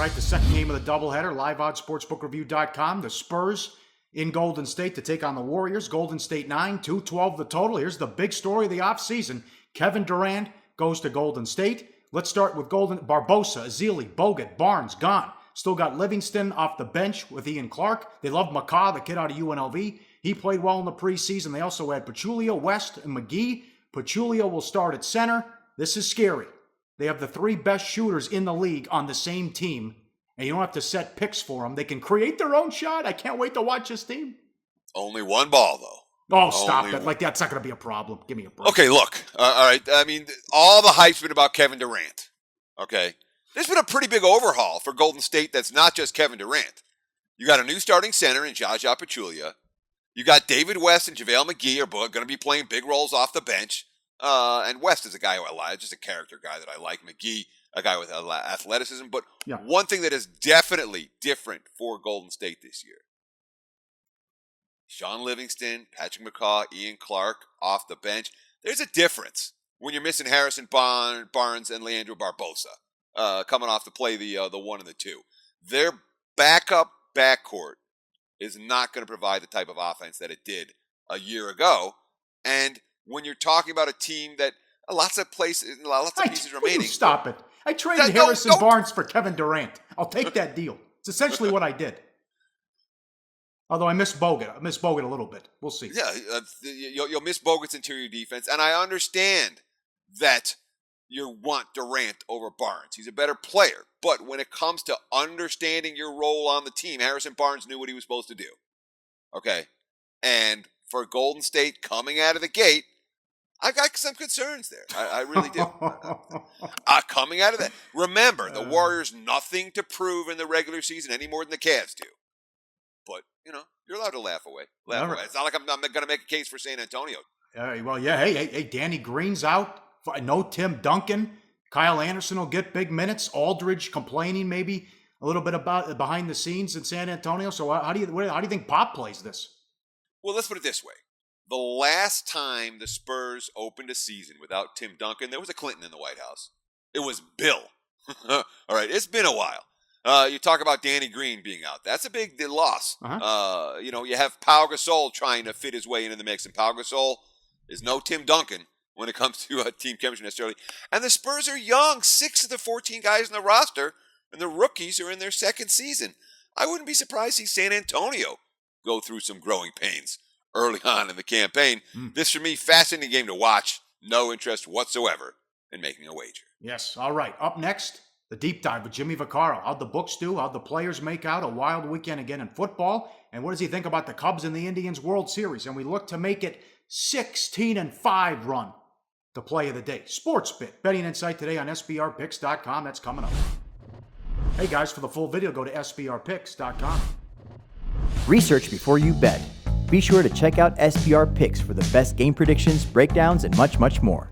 right, the second game of the doubleheader, liveoddsportsbookreview.com. The Spurs in Golden State to take on the Warriors. Golden State 9, 212 the total. Here's the big story of the offseason. Kevin Durant goes to Golden State. Let's start with Barbosa, Ezeli, Bogut, Barnes, gone. Still got Livingston off the bench with Ian Clark. They love McCaw, the kid out of UNLV. He played well in the preseason. They also had Pachulia, West, and McGee. Pachulia will start at center. This is scary. They have the three best shooters in the league on the same team, and you don't have to set picks for them. They can create their own shot. I can't wait to watch this team. Only one ball, though. Oh, stop it. Like, that's not going to be a problem. Give me a break. Okay, look. All right. I mean, all the hype's been about Kevin Durant. Okay. There's been a pretty big overhaul for Golden State that's not just Kevin Durant. You got a new starting center in Jaja Pachulia. You got David West and JaVale McGee are going to be playing big roles off the bench. And West is a guy who I like, just a character guy that I like. McGee, a guy with athleticism. But one thing that is definitely different for Golden State this year, Sean Livingston, Patrick McCaw, Ian Clark off the bench. There's a difference when you're missing Harrison Barnes and Leandro Barbosa coming off to play the 1 and the 2. Their backup backcourt is not going to provide the type of offense that it did a year ago. And when you're talking about a team that lots of pieces remaining. Stop it. I traded Harrison Barnes for Kevin Durant. I'll take that deal. It's essentially what I did. Although I miss Bogut. I miss Bogut a little bit. We'll see. Yeah, you'll miss Bogut's interior defense. And I understand that you want Durant over Barnes. He's a better player. But when it comes to understanding your role on the team, Harrison Barnes knew what he was supposed to do. Okay? And for Golden State coming out of the gate, I got some concerns there. I really do. Coming out of that. Remember, the Warriors nothing to prove in the regular season any more than the Cavs do. But, you're allowed to laugh away. Away. It's not like I'm going to make a case for San Antonio. Hey, Danny Green's out. No Tim Duncan. Kyle Anderson will get big minutes. Aldridge complaining maybe a little bit about behind the scenes in San Antonio. So how do you think Pop plays this? Well, let's put it this way. The last time the Spurs opened a season without Tim Duncan, there was a Clinton in the White House. It was Bill. All right, it's been a while. You talk about Danny Green being out. That's a big loss. Uh-huh. You have Pau Gasol trying to fit his way into the mix, and Pau Gasol is no Tim Duncan when it comes to team chemistry necessarily. And the Spurs are young. 6 of the 14 guys in the roster, and the rookies are in their second season. I wouldn't be surprised to see San Antonio go through some growing pains early on in the campaign. This, for me, fascinating game to watch. No interest whatsoever in making a wager. Yes. All right. Up next, the deep dive with Jimmy Vaccaro. How'd the books do? How'd the players make out? A wild weekend again in football. And what does he think about the Cubs and the Indians World Series? And we look to make it 16-5 run. The play of the day. Sports Bet. Betting insight today on SBRpicks.com. That's coming up. Hey guys, for the full video, go to SBRpicks.com. Research before you bet. Be sure to check out SBR Picks for the best game predictions, breakdowns, and much, much more.